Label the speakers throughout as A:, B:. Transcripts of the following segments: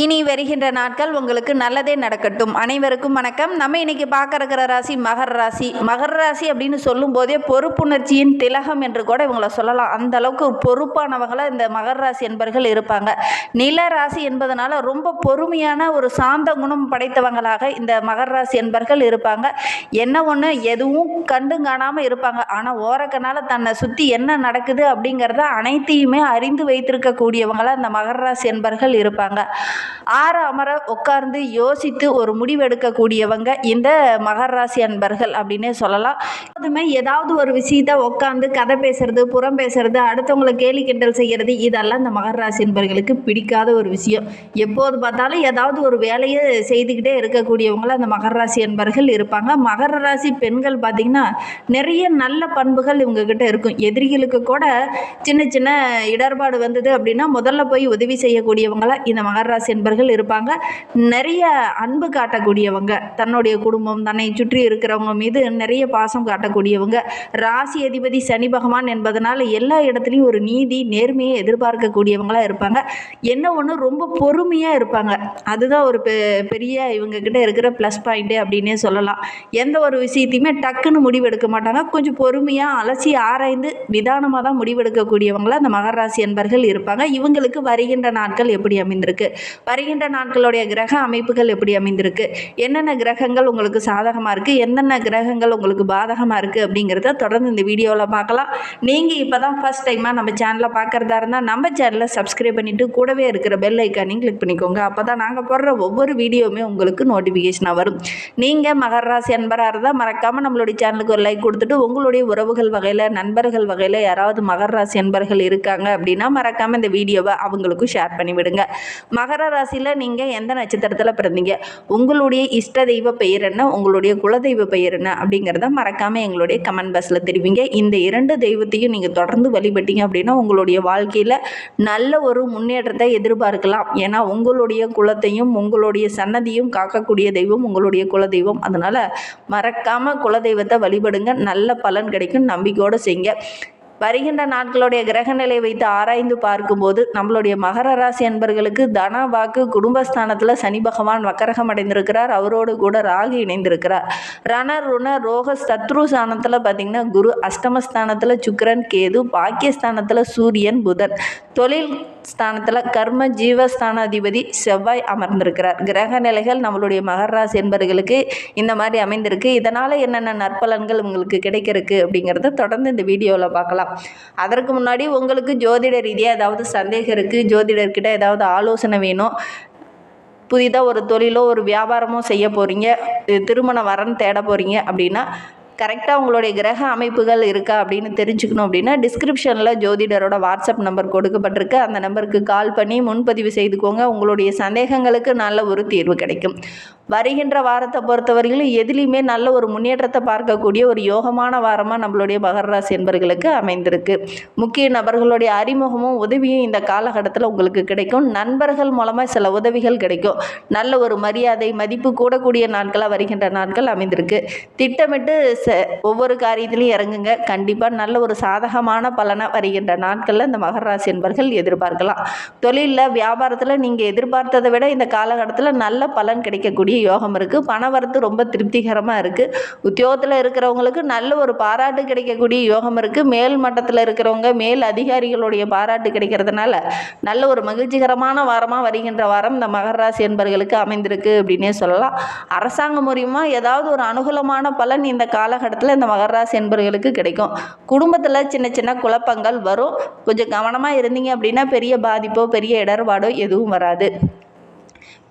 A: இனி வருகின்ற நாட்கள் உங்களுக்கு நல்லதே நடக்கட்டும். அனைவருக்கும் வணக்கம். நம்ம இன்னைக்கு பார்க்க இருக்கிற ராசி மகர ராசி. மகர ராசி அப்படின்னு சொல்லும் போதே பொறுப்புணர்ச்சியின் திலகம் என்று கூட இவங்களை சொல்லலாம். அந்த அளவுக்கு பொறுப்பானவங்கள இந்த மகர ராசி என்பர்கள் இருப்பாங்க. நில ராசி என்பதனால ரொம்ப பொறுமையான ஒரு சாந்த குணம் படைத்தவங்களாக இந்த மகர ராசி என்பர்கள் இருப்பாங்க. என்ன ஒன்று, எதுவும் கண்டு காணாமல் இருப்பாங்க. ஆனால் ஓரக்கனால தன்னை சுற்றி என்ன நடக்குது அப்படிங்கிறத அனைத்தையுமே அறிந்து வைத்திருக்கக்கூடியவங்களா இந்த மகர ராசி என்பர்கள் இருப்பாங்க. ஆற அமர உட்கார்ந்து யோசித்து ஒரு முடிவெடுக்கக்கூடியவங்க இந்த மகர ராசி அன்பர்கள் அப்படின்னே சொல்லலாம். எப்போதுமே ஏதாவது ஒரு விஷயத்த உட்காந்து கதை பேசுறது, புறம் பேசுறது, அடுத்தவங்களை கேலி கிண்டல் செய்கிறது, இதெல்லாம் இந்த மகர ராசி அன்பர்களுக்கு பிடிக்காத ஒரு விஷயம். எப்போது பார்த்தாலும் ஏதாவது ஒரு வேலையை செய்துக்கிட்டே இருக்கக்கூடியவங்கள அந்த மகர ராசி அன்பர்கள் இருப்பாங்க. மகர ராசி பெண்கள் பார்த்திங்கன்னா நிறைய நல்ல பண்புகள் இவங்ககிட்ட இருக்கும். எதிரிகளுக்கு கூட சின்ன சின்ன இடர்பாடு வந்தது அப்படின்னா முதல்ல போய் உதவி செய்யக்கூடியவங்கள இந்த மகர ராசி என்பர்கள் இருப்பாங்க. நிறைய அன்பு காட்டக்கூடியவங்க, தன்னுடைய குடும்பம், தன்னை சுற்றி இருக்கிறவங்க மீது நிறைய பாசம் காட்டக்கூடியவங்க. ராசி அதிபதி சனி பகவான் என்பதனால எல்லா இடத்துலையும் ஒரு நீதி நேர்மையை எதிர்பார்க்கக்கூடியவங்களா இருப்பாங்க. என்ன ஒன்று, ரொம்ப பொறுமையாக இருப்பாங்க. அதுதான் ஒரு பெரிய இவங்க கிட்ட இருக்கிற ப்ளஸ் பாயிண்ட்டு அப்படின்னே சொல்லலாம். எந்த ஒரு விஷயத்தையுமே டக்குன்னு முடிவெடுக்க மாட்டாங்க. கொஞ்சம் பொறுமையாக அலசி ஆராய்ந்து நிதானமாக தான் முடிவெடுக்கக்கூடியவங்களா அந்த மகர ராசி என்பர்கள் இருப்பாங்க. இவங்களுக்கு வருகின்ற நாட்கள் எப்படி அமைந்திருக்கு, வருகின்ற நாட்களுடைய கிரக அமைப்புகள் எப்படி அமைந்திருக்கு, என்னென்ன கிரகங்கள் உங்களுக்கு சாதகமாக இருக்குது, என்னென்ன கிரகங்கள் உங்களுக்கு பாதகமாக இருக்குது அப்படிங்கிறத தொடர்ந்து இந்த வீடியோவில் பார்க்கலாம். நீங்கள் இப்போ தான் ஃபஸ்ட் டைமாக நம்ம சேனலை பார்க்குறதா இருந்தால் நம்ம சேனலை சப்ஸ்கிரைப் பண்ணிவிட்டு கூடவே இருக்கிற பெல் ஐக்கானையும் கிளிக் பண்ணிக்கோங்க. அப்போ தான் நாங்கள் போடுற ஒவ்வொரு வீடியோவுமே உங்களுக்கு நோட்டிஃபிகேஷனாக வரும். நீங்கள் மகர ராசி அன்பராக இருந்தால் மறக்காமல் நம்மளுடைய சேனலுக்கு ஒரு லைக் கொடுத்துட்டு உங்களுடைய உறவுகள் வகையில், நண்பர்கள் வகையில் யாராவது மகர ராசி அன்பர்கள் இருக்காங்க அப்படின்னா மறக்காமல் இந்த வீடியோவை அவங்களுக்கும் ஷேர் பண்ணிவிடுங்க. மகர ராசியில் நீங்கள் எந்த நட்சத்திரத்தில் பிறந்தீங்க, உங்களுடைய இஷ்ட தெய்வ பெயர் என்ன, உங்களுடைய குலதெய்வ பெயர் என்ன அப்படிங்கிறத மறக்காமல் எங்களுடைய கமெண்ட் பாக்ஸில் தெரிவிங்க. இந்த இரண்டு தெய்வத்தையும் நீங்கள் தொடர்ந்து வழிபட்டீங்க அப்படின்னா உங்களுடைய வாழ்க்கையில் நல்ல ஒரு முன்னேற்றத்தை எதிர்பார்க்கலாம். ஏன்னா உங்களுடைய குலத்தையும் உங்களுடைய சன்னதியும் காக்கக்கூடிய தெய்வம் உங்களுடைய குலதெய்வம். அதனால் மறக்காமல் குலதெய்வத்தை வழிபடுங்க, நல்ல பலன் கிடைக்கும், நம்பிக்கையோடு செய்யுங்க. வருகின்ற நாட்களுடைய கிரகநிலை வைத்து ஆராய்ந்து பார்க்கும்போது நம்மளுடைய மகர ராசி அன்பர்களுக்கு தன வாக்கு குடும்பஸ்தானத்தில் சனி பகவான் வக்கரகம் அடைந்திருக்கிறார். அவரோடு கூட ராகு இணைந்திருக்கிறார். ரண ருண ரோக சத்ரு ஸ்தானத்தில் பார்த்திங்கன்னா குரு, அஷ்டமஸ்தானத்தில் சுக்கிரன் கேது, பாக்கியஸ்தானத்தில் சூரியன் புதன், தொழில் ஸ்தானத்தில் கர்ம ஜீவஸ்தான அதிபதி செவ்வாய் அமர்ந்திருக்கிறார். கிரக நிலைகள் நம்மளுடைய மகர ராசி என்பர்களுக்கு இந்த மாதிரி அமைந்திருக்கு. இதனால் என்னென்ன நற்பலன்கள் உங்களுக்கு கிடைக்கிறதுக்கு அப்படிங்கிறத தொடர்ந்து இந்த வீடியோவில் பார்க்கலாம். அதற்கு முன்னாடி உங்களுக்கு ஜோதிட ரீதியாக ஏதாவது சந்தேகம் இருக்குது, ஜோதிடர்கிட்ட ஏதாவது ஆலோசனை வேணும், புதிதாக ஒரு தொழிலோ ஒரு வியாபாரமோ செய்ய போகிறீங்க, திருமண வரன் தேட போகிறீங்க அப்படின்னா கரெக்டாக உங்களுடைய கிரக அமைப்புகள் இருக்கா அப்படின்னு தெரிஞ்சுக்கணும் அப்படின்னா டிஸ்கிரிப்ஷனில் ஜோதிடரோட வாட்ஸ்அப் நம்பர் கொடுக்கப்பட்டிருக்கு. அந்த நம்பருக்கு கால் பண்ணி முன்பதிவு செய்துக்கோங்க. உங்களுடைய சந்தேகங்களுக்கு நல்ல ஒரு தீர்வு கிடைக்கும். வருகின்ற வாரத்தை பொறுத்தவரையிலும் எதுலேயுமே நல்ல ஒரு முன்னேற்றத்தை பார்க்கக்கூடிய ஒரு யோகமான வாரமாக நம்மளுடைய மகர ராசி என்பர்களுக்கு அமைந்திருக்கு. முக்கிய நபர்களுடைய அறிமுகமும் உதவியும் இந்த காலகட்டத்தில் உங்களுக்கு கிடைக்கும். நண்பர்கள் மூலமாக சில உதவிகள் கிடைக்கும். நல்ல ஒரு மரியாதை மதிப்பு கூடக்கூடிய நாட்களாக வருகின்ற நாட்கள் அமைந்திருக்கு. திட்டமிட்டு ஒவ்வொரு காரியத்திலையும் இறங்குங்க. கண்டிப்பாக நல்ல ஒரு சாதகமான பலனை வருகின்ற நாட்களில் இந்த மகர ராசி என்பர்கள் எதிர்பார்க்கலாம். தொழிலில் வியாபாரத்தில் நீங்கள் எதிர்பார்த்ததை விட இந்த காலகட்டத்தில் நல்ல பலன் கிடைக்கக்கூடிய யோகம் இருக்குது. பண வரத்து ரொம்ப திருப்திகரமாக இருக்குது. உத்தியோகத்தில் இருக்கிறவங்களுக்கு நல்ல ஒரு பாராட்டு கிடைக்கக்கூடிய யோகம் இருக்குது. மேல் மட்டத்தில் இருக்கிறவங்க மேல் அதிகாரிகளுடைய பாராட்டு கிடைக்கிறதுனால நல்ல ஒரு மகிழ்ச்சிகரமான வாரமாக வருகின்ற வாரம் இந்த மகர ராசி என்பர்களுக்கு அமைந்திருக்கு அப்படின்னே சொல்லலாம். அரசாங்கம் மூலியமாக ஏதாவது ஒரு அனுகூலமான பலன் இந்த காலகட்டத்தில் இந்த மகர ராசி என்பர்களுக்கு கிடைக்கும். குடும்பத்தில் சின்ன சின்ன குழப்பங்கள் வரும். கொஞ்சம் கவனமாக இருந்தீங்க அப்படின்னா பெரிய பாதிப்போ பெரிய இடர்பாடோ எதுவும் வராது.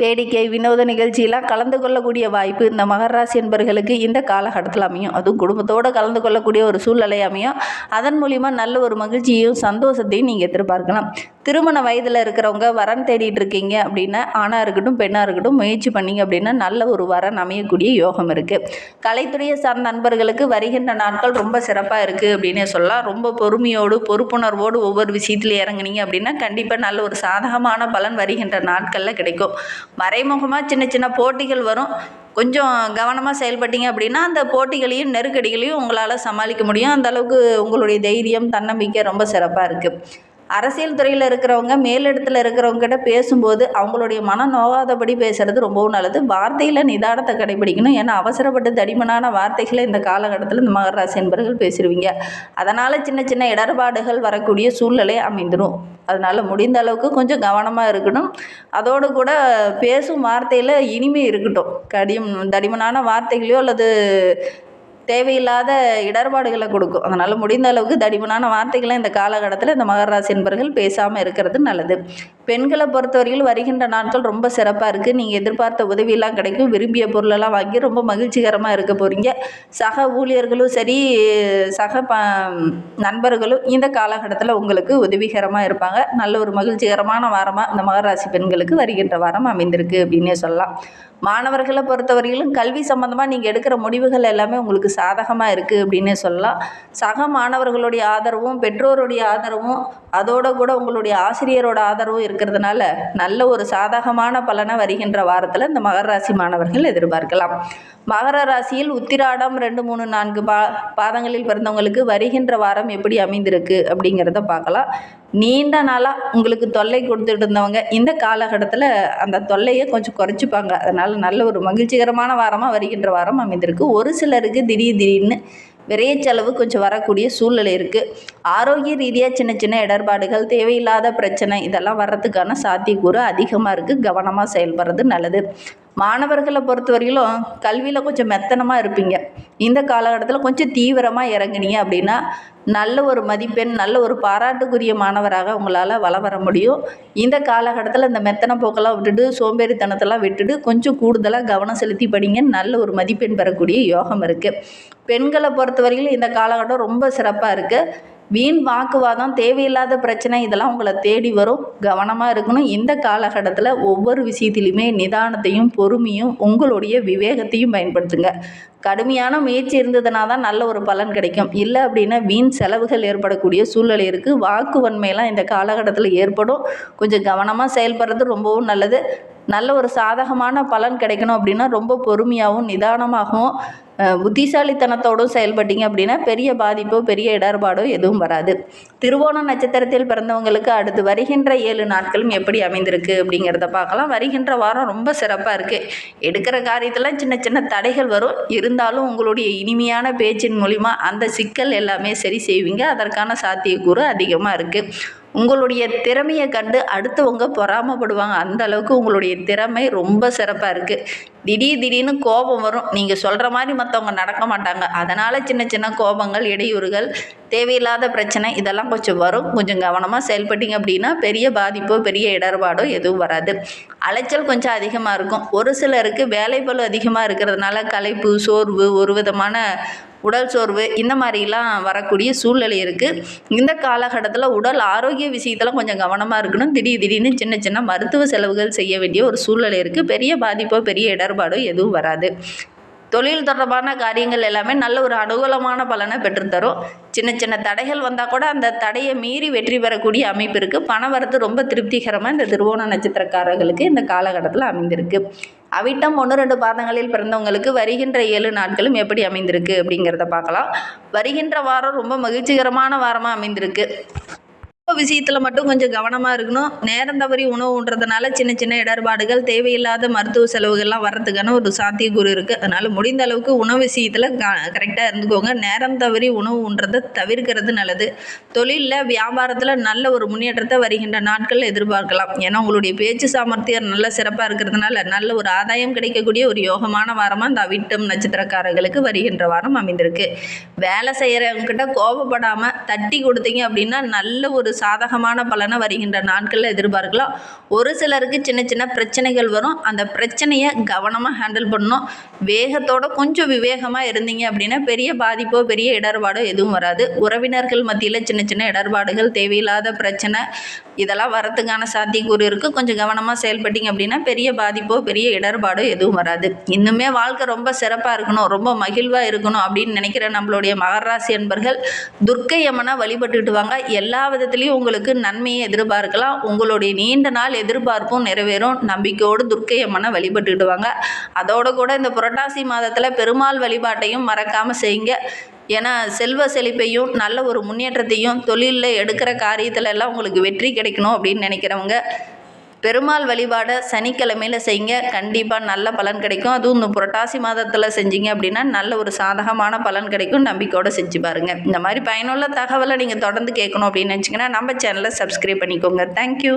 A: வேடிக்கை வினோத நிகழ்ச்சியெல்லாம் கலந்து கொள்ளக்கூடிய வாய்ப்பு இந்த மகர ராசி என்பர்களுக்கு இந்த காலகட்டத்தில் அமையும். அதுவும் குடும்பத்தோடு கலந்து கொள்ளக்கூடிய ஒரு சூழ்நிலை அமையும். அதன் மூலிமா நல்ல ஒரு மகிழ்ச்சியையும் சந்தோஷத்தையும் நீங்கள் எதிர்பார்க்கலாம். திருமண வயதில் இருக்கிறவங்க வரன் தேடிட்டு இருக்கீங்க அப்படின்னா ஆணாக இருக்கட்டும் பெண்ணாக இருக்கட்டும் முயற்சி பண்ணிங்க அப்படின்னா நல்ல ஒரு வரன் அமையக்கூடிய யோகம் இருக்குது. கலைத்துறையை சார்ந்த நண்பர்களுக்கு வருகின்ற நாட்கள் ரொம்ப சிறப்பாக இருக்குது அப்படின்னே சொல்லலாம். ரொம்ப பொறுமையோடு பொறுப்புணர்வோடு ஒவ்வொரு விஷயத்துலையும் இறங்குனீங்க அப்படின்னா கண்டிப்பாக நல்ல ஒரு சாதகமான பலன் வருகின்ற நாட்களில் கிடைக்கும். மறைமுகமாக சின்ன சின்ன போட்டிகள் வரும். கொஞ்சம் கவனமாக செயல்பட்டீங்க அப்படின்னா அந்த போட்டிகளையும் நெருக்கடிகளையும் உங்களால் சமாளிக்க முடியும். அந்த அளவுக்கு உங்களுடைய தைரியம் தன்னம்பிக்கை ரொம்ப சிறப்பாக இருக்குது. அரசியல் துறையில் இருக்கிறவங்க மேலிடத்தில் இருக்கிறவங்ககிட்ட பேசும்போது அவங்களுடைய மன நோகாதபடி பேசுகிறது ரொம்பவும் நல்லது. வார்த்தையில் நிதானத்தை கடைபிடிக்கணும். ஏன்னா அவசரப்பட்டு தடிமனான வார்த்தைகளை இந்த காலகட்டத்தில் இந்த மகர ராசி என்பர்கள் பேசிடுவீங்க. அதனால் சின்ன சின்ன இடர்பாடுகள் வரக்கூடிய சூழ்நிலை அமைந்துடும். அதனால் முடிந்த அளவுக்கு கொஞ்சம் கவனமாக இருக்கணும். அதோடு கூட பேசும் வார்த்தையில் இனிமை இருக்கட்டும். தடிமனான வார்த்தைகளையோ அல்லது தேவையில்லாத இடர்பாடுகளை கொடுக்கும். அதனால் முடிந்த அளவுக்கு தடிமனான வார்த்தைகளை இந்த காலகட்டத்தில் இந்த மகர ராசி என்பர்கள் பேசாமல் இருக்கிறது நல்லது. பெண்களை பொறுத்தவரையில் வருகின்ற நாட்கள் ரொம்ப சிறப்பாக இருக்குது. நீங்கள் எதிர்பார்த்த உதவியெல்லாம் கிடைக்கும். விரும்பிய பொருளெல்லாம் வாங்கி ரொம்ப மகிழ்ச்சிகரமாக இருக்க போகிறீங்க. சக ஊழியர்களும் சரி, சக நண்பர்களும் இந்த காலகட்டத்தில் உங்களுக்கு உதவிகரமாக இருப்பாங்க. நல்ல ஒரு மகிழ்ச்சிகரமான வாரமாக இந்த மகர ராசி பெண்களுக்கு வருகின்ற வாரம் அமைந்திருக்கு அப்படின்னே சொல்லலாம். மாணவர்களை பொறுத்தவரையிலும் கல்வி சம்மந்தமாக நீங்கள் எடுக்கிற முடிவுகள் எல்லாமே உங்களுக்கு சாதகமாக இருக்குது அப்படின்னே சொல்லலாம். சக மாணவர்களுடைய ஆதரவும் பெற்றோருடைய ஆதரவும் அதோடு கூட உங்களுடைய ஆசிரியரோட ஆதரவும் இருக்கிறதுனால நல்ல ஒரு சாதகமான பலனை வருகின்ற வாரத்தில் இந்த மகர ராசி மாணவர்கள் எதிர்பார்க்கலாம். மகர ராசியில் உத்திராடம் 2, 3, 4 பாதங்களில் பிறந்தவங்களுக்கு வருகின்ற வாரம் எப்படி அமைந்திருக்கு அப்படிங்கிறத பார்க்கலாம். நீண்ட நாளாக உங்களுக்கு தொல்லை கொடுத்துட்டு இருந்தவங்க இந்த காலகட்டத்தில் அந்த தொல்லையை கொஞ்சம் குறைச்சிப்பாங்க. அதனால் நல்ல ஒரு மகிழ்ச்சிகரமான வாரமாக வருகின்ற வாரம் அமைந்திருக்கு. ஒரு சிலருக்கு திடீர்னு விரைய செலவு கொஞ்சம் வரக்கூடிய சூழ்நிலை இருக்குது. ஆரோக்கிய ரீதியாக சின்ன சின்ன இடர்பாடுகள், தேவையில்லாத பிரச்சனை இதெல்லாம் வர்றதுக்கான சாத்தியக்கூறு அதிகமாக இருக்குது. கவனமாக செயல்படுறது நல்லது. மாணவர்களை பொறுத்தவரையிலும் கல்வியில் கொஞ்சம் மெத்தனமாக இருப்பீங்க. இந்த காலகட்டத்தில் கொஞ்சம் தீவிரமாக இறங்குனீங்க அப்படின்னா நல்ல ஒரு மதிப்பெண், நல்ல ஒரு பாராட்டுக்குரிய மாணவராக உங்களால் வர முடியும். இந்த காலகட்டத்தில் இந்த மெத்தனை போக்கெல்லாம் விட்டுட்டு சோம்பேறித்தனத்தெல்லாம் விட்டுட்டு கொஞ்சம் கூடுதலாக கவனம் செலுத்தி படிங்க. நல்ல ஒரு மதிப்பெண் பெறக்கூடிய யோகம் இருக்குது. பெண்களை பொறுத்தவரையிலும் இந்த காலகட்டம் ரொம்ப சிறப்பாக இருக்குது. வீண் வாக்குவாதம், தேவையில்லாத பிரச்சனை இதெல்லாம் உங்களை தேடி வரும். கவனமாக இருக்கணும். இந்த காலகட்டத்தில் ஒவ்வொரு விஷயத்திலையுமே நிதானத்தையும் பொறுமையும் உங்களுடைய விவேகத்தையும் பயன்படுத்துங்க. கடுமையான முயற்சி இருந்ததுனா தான் நல்ல ஒரு பலன் கிடைக்கும். இல்லை அப்படின்னா வீண் செலவுகள் ஏற்படக்கூடிய சூழ்நிலை இருக்குது. வாக்கு வன்மையெல்லாம் இந்த காலகட்டத்தில் ஏற்படும். கொஞ்சம் கவனமாக செயல்படுறது ரொம்பவும் நல்லது. நல்ல ஒரு சாதகமான பலன் கிடைக்கணும் அப்படின்னா ரொம்ப பொறுமையாகவும் நிதானமாகவும் புத்திசாலித்தனத்தோடும் செயல்பட்டீங்க அப்படின்னா பெரிய பாதிப்போ பெரிய இடர்பாடோ எதுவும் வராது. திருவோண நட்சத்திரத்தில் பிறந்தவங்களுக்கு அடுத்து வருகின்ற 7 நாட்களும் எப்படி அமைந்திருக்கு அப்படிங்கிறத பார்க்கலாம். வருகின்ற வாரம் ரொம்ப சிறப்பாக இருக்குது. எடுக்கிற காரியத்தில் சின்ன சின்ன தடைகள் வரும். இருந்தாலும் உங்களுடைய இனிமையான பேச்சின் மூலிமா அந்த சிக்கல் எல்லாமே சரி செய்வீங்க. அதற்கான சாத்தியக்கூறு அதிகமாக இருக்குது. உங்களுடைய திறமையை கண்டு அடுத்தவங்க பொறாமப்படுவாங்க. அந்த அளவுக்கு உங்களுடைய திறமை ரொம்ப சிறப்பாக இருக்குது. திடீர்னு கோபம் வரும். நீங்கள் சொல்கிற மாதிரி மற்றவங்க நடக்க மாட்டாங்க. அதனால் சின்ன சின்ன கோபங்கள், இடையூறுகள், தேவையில்லாத பிரச்சனை இதெல்லாம் கொஞ்சம் வரும். கொஞ்சம் கவனமாக செயல்பட்டீங்க அப்படின்னா பெரிய பாதிப்போ பெரிய இடர்பாடோ எதுவும் வராது. அலைச்சல் கொஞ்சம் அதிகமாக இருக்கும். ஒரு சிலருக்கு வேலைப்பளு அதிகமாக இருக்கிறதுனால களைப்பு, சோர்வு, ஒரு விதமான உடல் சோர்வு இந்த மாதிரிலாம் வரக்கூடிய சூழ்நிலை இருக்குது. இந்த காலகட்டத்தில் உடல் ஆரோக்கிய விஷயத்தில் கொஞ்சம் கவனமாக இருக்கணும். திடீர்னு சின்ன சின்ன மருத்துவ செலவுகள் செய்ய வேண்டிய ஒரு சூழ்நிலை இருக்குது. பெரிய பாதிப்போ பெரிய இடர்பாடோ எதுவும் வராது. தொழில் தொடர்பான காரியங்கள் எல்லாமே நல்ல ஒரு அனுகூலமான பலனை பெற்றுத்தரும். சின்ன சின்ன தடைகள் வந்தால் கூட அந்த தடையை மீறி வெற்றி பெறக்கூடிய அமைப்பு இருக்குது. பண வரத்து ரொம்ப திருப்திகரமாக இந்த திருவோண நட்சத்திரக்காரர்களுக்கு இந்த காலகட்டத்தில் அமைந்திருக்கு. அவிட்டம் 1, 2 பாதங்களில் பிறந்தவங்களுக்கு வருகின்ற 7 நாட்களும் எப்படி அமைந்திருக்கு அப்படிங்கிறத பார்க்கலாம். வருகின்ற வாரம் ரொம்ப மகிழ்ச்சிகரமான வாரமாக அமைந்திருக்கு. விஷயத்தில் மட்டும் கொஞ்சம் கவனமாக இருக்கணும். நேரம் தவறி உணவு உண்றதுனால சின்ன சின்ன இடர்பாடுகள், தேவையில்லாத மருத்துவ செலவுகள்லாம் வர்றதுக்கான ஒரு சாத்தியக்கூறு இருக்குது. அதனால் முடிந்த அளவுக்கு உணவு விஷயத்தில் கரெக்டாக இருந்துக்கோங்க. நேரம் தவறி உணவு உண்றதை தவிர்க்கிறது நல்லது. தொழிலில், வியாபாரத்தில் நல்ல ஒரு முன்னேற்றத்தை வருகின்ற நாட்களில் எதிர்பார்க்கலாம். ஏன்னா உங்களுடைய பேச்சு சாமர்த்தியம் நல்ல சிறப்பாக இருக்கிறதுனால நல்ல ஒரு ஆதாயம் கிடைக்கக்கூடிய ஒரு யோகமான வாரமாக இந்த அவிட்டம் நட்சத்திரக்காரர்களுக்கு வருகின்ற வாரம் அமைந்திருக்கு. வேலை செய்கிறவங்ககிட்ட கோபப்படாமல் தட்டி கொடுத்தீங்க அப்படின்னா நல்ல ஒரு சாதகமான பலனை வருகின்ற நாட்களில் எதிர்பார்க்கலாம். ஒரு சிலருக்கு சின்ன சின்ன பிரச்சனைகள் வரும். அந்த பிரச்சனையை கவனமாக ஹேண்டில் பண்ணணும். வேகத்தோட கொஞ்சம் விவேகமாக இருந்தீங்க அப்படின்னா பெரிய பாதிப்போ பெரிய இடர்பாடோ எதுவும் வராது. உறவினர்கள் மத்தியில் சின்ன சின்ன இடர்பாடுகள், தேவையில்லாத பிரச்சனை இதெல்லாம் வரத்துக்கான சாத்தியக்கூறு இருக்குது. கொஞ்சம் கவனமாக செயல்பட்டீங்க அப்படின்னா பெரிய பாதிப்போ பெரிய இடர்பாடோ எதுவும் வராது. இன்னுமே வாழ்க்கை ரொம்ப சிறப்பாக இருக்கணும், ரொம்ப மகிழ்வாக இருக்கணும் அப்படின்னு நினைக்கிற நம்மளுடைய மகர ராசி அன்பர்கள் துர்க்கை அம்மனை வழிபட்டுட்டு வாங்க. எல்லா விதத்துலேயும் உங்களுக்கு நன்மையை எதிர்பார்க்கலாம். உங்களுடைய நீண்ட நாள் எதிர்பார்ப்பும் நிறைவேறும். நம்பிக்கையோடு துர்க்கை அம்மனை வழிபட்டுட்டு வாங்க. அதோடு கூட இந்த புரட்டாசி மாதத்தில் பெருமாள் வழிபாட்டையும் மறக்காமல் செய்யுங்க. ஏன்னா செல்வ செழிப்பையும் நல்ல ஒரு முன்னேற்றத்தையும் தொழிலில் எடுக்கிற காரியத்தில் எல்லாம் உங்களுக்கு வெற்றி கிடைக்கணும் அப்படின்னு நினைக்கிறவங்க பெருமாள் வழிபாடை சனிக்கிழமையில் செய்யுங்க. கண்டிப்பாக நல்ல பலன் கிடைக்கும். அதுவும் இந்த புரட்டாசி மாதத்தில் செஞ்சீங்க அப்படின்னா நல்ல ஒரு சாதகமான பலன் கிடைக்கும். நம்பிக்கையோடு செஞ்சு பாருங்கள். இந்த மாதிரி பயனுள்ள தகவலை நீங்கள் தொடர்ந்து கேட்கணும் அப்படின்னு நினச்சிங்கன்னா நம்ம சேனலை சப்ஸ்கிரைப் பண்ணிக்கோங்க. தேங்க்யூ.